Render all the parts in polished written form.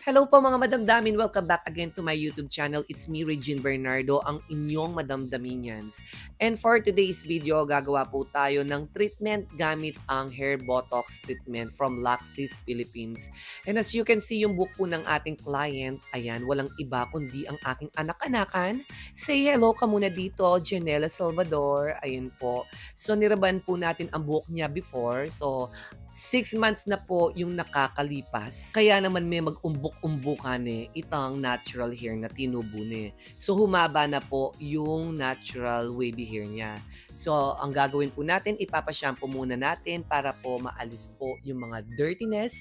Hello po mga madamdamin! Welcome back again to my YouTube channel. It's me, Regine Bernardo, ang inyong madamdaminians. And for today's video, gagawa po tayo ng treatment gamit ang hair botox treatment from Laxlis Philippines. And as you can see, yung book po ng ating client, ayan, walang iba kundi ang aking anak-anakan. Say hello ka muna dito, Janela Salvador. Ayun po. So, niraban po natin ang book niya before. So, 6 months na po yung nakakalipas. Kaya naman may mag-umbok-umbukan itang natural hair na tinubo ni. So humaba na po yung natural wavy hair niya. So ang gagawin po natin, ipapashampoo muna natin para po maalis po yung mga dirtiness.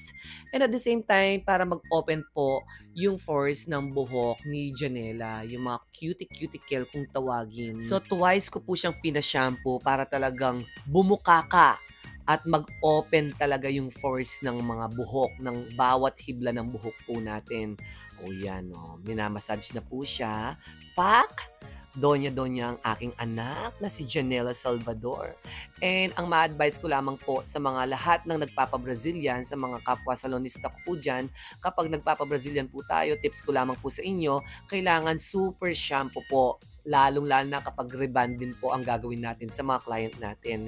And at the same time, para mag-open po yung pores ng buhok ni Janela, yung mga cuticle kung tawagin. So twice ko po siyang pinashampoo para talagang bumukaka at mag-open talaga yung force ng mga buhok, ng bawat hibla ng buhok po natin. O yan, o. Minamassage na po siya. Pak! Donya-donya ang aking anak na si Janela Salvador. And ang ma-advise ko lamang po sa mga lahat ng nagpapa-Brazilian, sa mga kapwa salonista ko po dyan, kapag nagpapa-Brazilian po tayo, tips ko lamang po sa inyo, kailangan super shampoo po. Lalong-lalo na kapag reband din po ang gagawin natin sa mga client natin.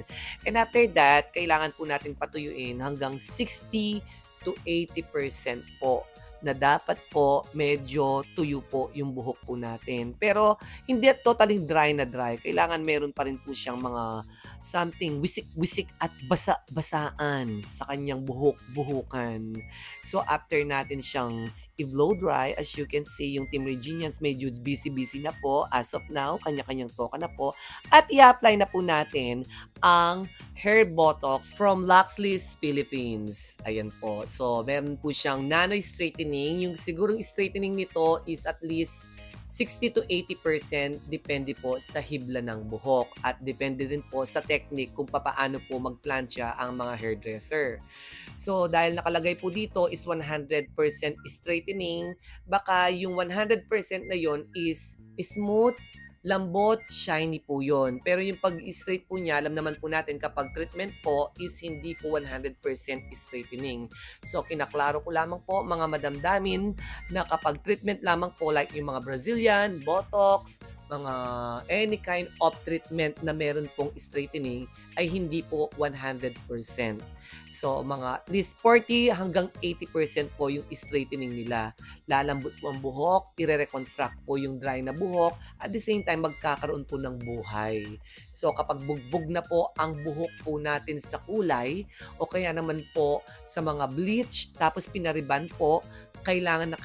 And after that, kailangan po natin patuyuin hanggang 60 to 80% po na dapat po medyo tuyo po yung buhok po natin. Pero hindi totally dry na dry. Kailangan meron pa rin po siyang mga something wisik-wisik at basa-basaan sa kanyang buhok-buhukan. So after natin siyang i-blow dry, as you can see, yung Team Reginians medyo busy-busy na po. As of now, kanya-kanyang toka na po. At i-apply na po natin ang hair botox from Laxlis Philippines. Ayan po. So, meron po siyang nano-straightening. Yung sigurong straightening nito is at least 60 to 80% depende po sa hibla ng buhok at depende din po sa technique kung paano po magplansya ang mga hairdresser. So, dahil nakalagay po dito is 100% straightening, baka yung 100% na yon is smooth, lambot, shiny po yun. Pero yung pag-straight po niya, alam naman po natin kapag treatment po is hindi po 100% straightening. So, kinaklaro ko lamang po mga madamdamin na kapag treatment lamang po like yung mga Brazilian, Botox, mga any kind of treatment na meron pong straightening ay hindi po 100%. So, mga at least 40 hanggang 80% po yung straightening nila. Lalambot po ang buhok, i-reconstruct po yung dry na buhok, at the same time, magkakaroon po ng buhay. So, kapag bugbog na po ang buhok po natin sa kulay, o kaya naman po sa mga bleach, tapos pinariban po, kailangan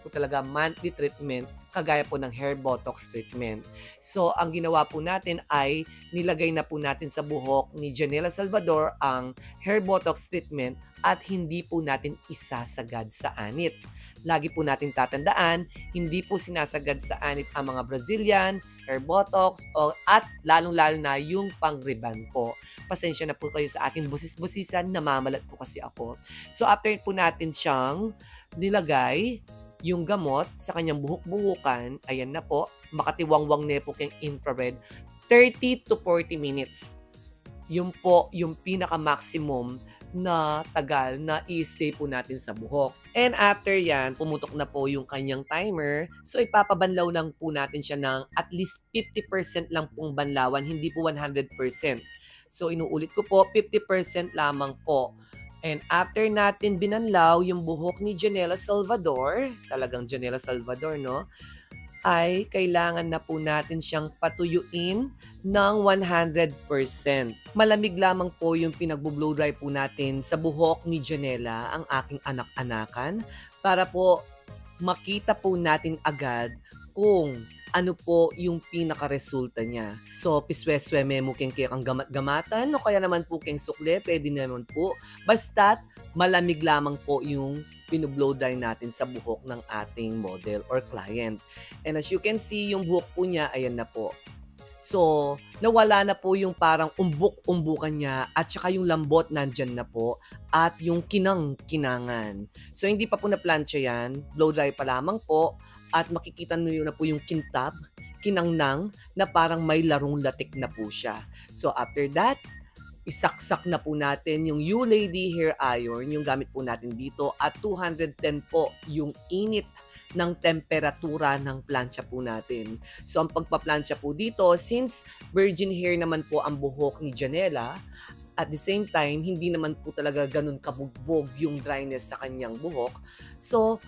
po talaga monthly treatment kagaya po ng hair botox treatment. So, ang ginawa po natin ay nilagay na po natin sa buhok ni Janela Salvador ang hair botox treatment at hindi po natin isasagad sa anit. Lagi po natin tatandaan, hindi po sinasagad sa anit ang mga Brazilian, hair botox, at lalong-lalo na yung pang-riban po. Pasensya na po kayo sa aking busis-busisan, namamalat po kasi ako. So, after po natin siyang nilagay yung gamot sa kanyang buhok-buhukan, ayan na po, makatiwangwang na po kayong infrared, 30 to 40 minutes. Yun po yung pinaka-maximum na tagal na i-stay po natin sa buhok. And after yan, pumutok na po yung kanyang timer. So, ipapabanlaw lang po natin siya ng at least 50% lang pong banlawan, hindi po 100%. So, inuulit ko po, 50% lamang po. And after natin binanlaw yung buhok ni Janela Salvador, talagang Janela Salvador, no? Ay kailangan na po natin siyang patuyuin ng 100%. Malamig lamang po yung pinagbo-blow dry po natin sa buhok ni Janela, ang aking anak-anakan, para po makita po natin agad kung ano po yung pinaka-resulta niya. So, pisweswe mo keng kang gamat-gamatan, o kaya naman po keng sukle, pwede naman po. Basta't malamig lamang po yung pinublow dry natin sa buhok ng ating model or client. And as you can see, yung buhok po niya, ayan na po. So, nawala na po yung parang umbok-umbukan niya at saka yung lambot nandyan na po at yung kinang-kinangan. So, hindi pa po na-plancha yan. Blow dry pa lamang po at makikita nyo na po yung kintab, kinangnang na parang may larong latik na po siya. So, after that, isaksak na po natin yung U-Lady Hair Iron, yung gamit po natin dito, at 210 po yung init ng temperatura ng plancha po natin. So, ang pagpa-plancha po dito, since virgin hair naman po ang buhok ni Janela, at the same time, hindi naman po talaga ganun kabugbog yung dryness sa kanyang buhok. So,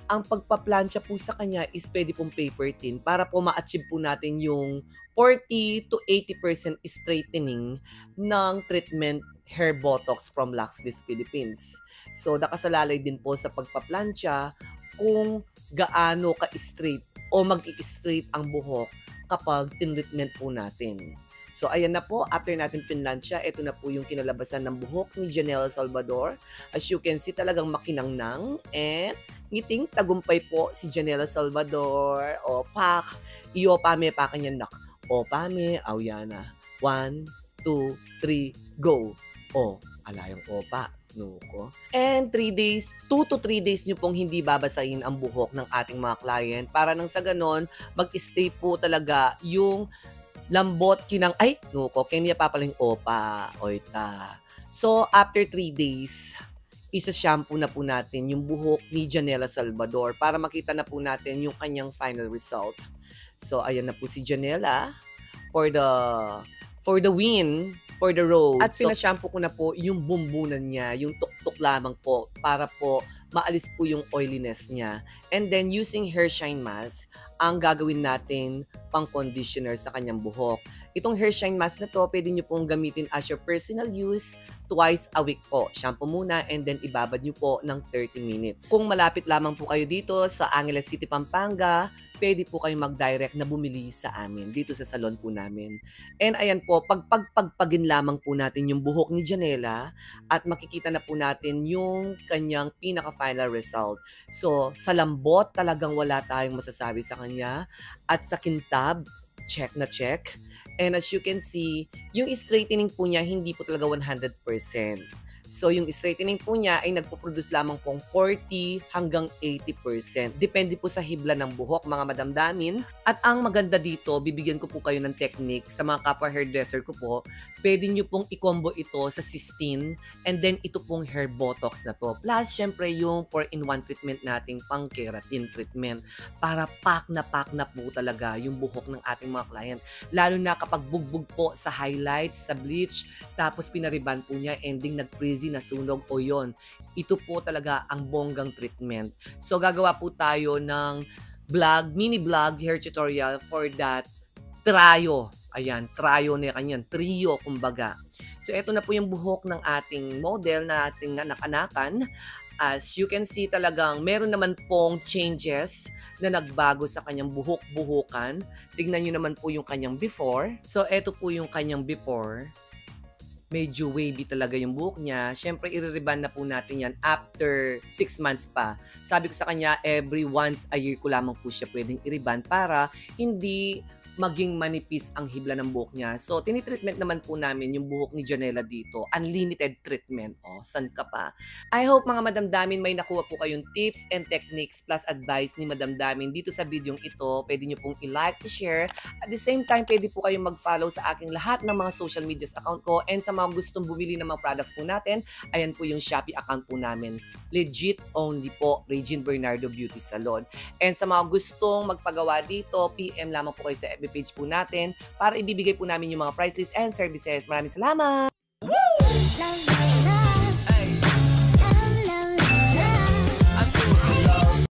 ang pagpa-plancha po sa kanya is pwede pong paper thin para po ma-achieve po natin yung 40 to 80% straightening ng treatment hair botox from Luxless Philippines. So, nakasalalay din po sa pagpa-plancha kung gaano ka-straight o mag-i-straight ang buhok kapag tinreatment po natin. So, ayan na po. After natin pinlansya, ito na po yung kinalabasan ng buhok ni Janela Salvador. As you can see, talagang makinangnang and ngiting tagumpay po si Janela Salvador. O, pak. Iyo pame pa kanyang nak. O, pame. Awyana. 1, 2, 3, go. O, alayong opa. Nuko. And 3 days, 2 to 3 days nyo pong hindi babasahin ang buhok ng ating mga client para nang sa ganon, mag-stay po talaga yung lambot kinang, ay, nuko, kanya papaling opa, oita. So, after 3 days, isa-shampoo na po natin yung buhok ni Janela Salvador para makita na po natin yung kanyang final result. So, ayan na po si Janela for the win, for the road. At pinashampoo ko na po yung bumbunan niya, yung tuktok lamang po para po maalis po yung oiliness niya. And then using hair shine mask, ang gagawin natin pang conditioner sa kanyang buhok. Itong hair shine mask na to, pwede nyo pong gamitin as your personal use twice a week po. Shampoo muna and then ibabad nyo po ng 30 minutes. Kung malapit lamang po kayo dito sa Angeles City, Pampanga, pwede po kayong mag-direct na bumili sa amin dito sa salon po namin. And ayan po, pagpagpagpagin lamang po natin yung buhok ni Janela at makikita na po natin yung kanyang pinaka-final result. So, sa lambot, talagang wala tayong masasabi sa kanya. At sa kintab, check na check. And as you can see, yung straightening po niya, hindi po talaga 100%. So, yung straightening po niya ay nagpo-produce lamang pong 40 hanggang 80%. Depende po sa hibla ng buhok, mga madamdamin. At ang maganda dito, bibigyan ko po kayo ng technique sa mga kapwa hairdresser ko po. Pwede nyo pong i-combo ito sa Sistine and then ito pong hair botox na to. Plus, syempre yung 4-in-1 treatment nating pang keratin treatment para pack na po talaga yung buhok ng ating mga client. Lalo na kapag bugbog po sa highlights, sa bleach, tapos pinariban po niya, ending nag-frizzy, nasunog o yon. Ito po talaga ang bonggang treatment. So, gagawa po tayo ng vlog, mini vlog, hair tutorial for that trio. Ayan, trio na kanyan, trio kumbaga. So, ito na po yung buhok ng ating model na ating nakanakan. As you can see talagang meron naman pong changes na nagbago sa kanyang buhok-buhukan. Tignan nyo naman po yung kanyang before. So, ito po yung kanyang before. Medyo wavy talaga yung buhok niya. Siyempre, i-reban na po natin yan after 6 months pa. Sabi ko sa kanya, every once a year ko lamang po siya pwedeng i-reban para hindi maging manipis ang hibla ng buhok niya. So, tinitreatment naman po namin yung buhok ni Janela dito. Unlimited treatment. O, san ka pa? I hope mga madamdamin may nakuha po kayong tips and techniques plus advice ni madamdamin dito sa videong ito. Pwede nyo pong i-like, i-share. At the same time, pwede po kayong mag-follow sa aking lahat ng mga social medias account ko. And sa mga gustong bumili ng mga products po natin, ayan po yung Shopee account po namin. Legit only po, Regine Bernardo Beauty Salon. And sa mga gustong magpagawa dito, PM lamang po kayo sa FB page po natin para ibibigay po namin yung mga price list and services. Maraming salamat!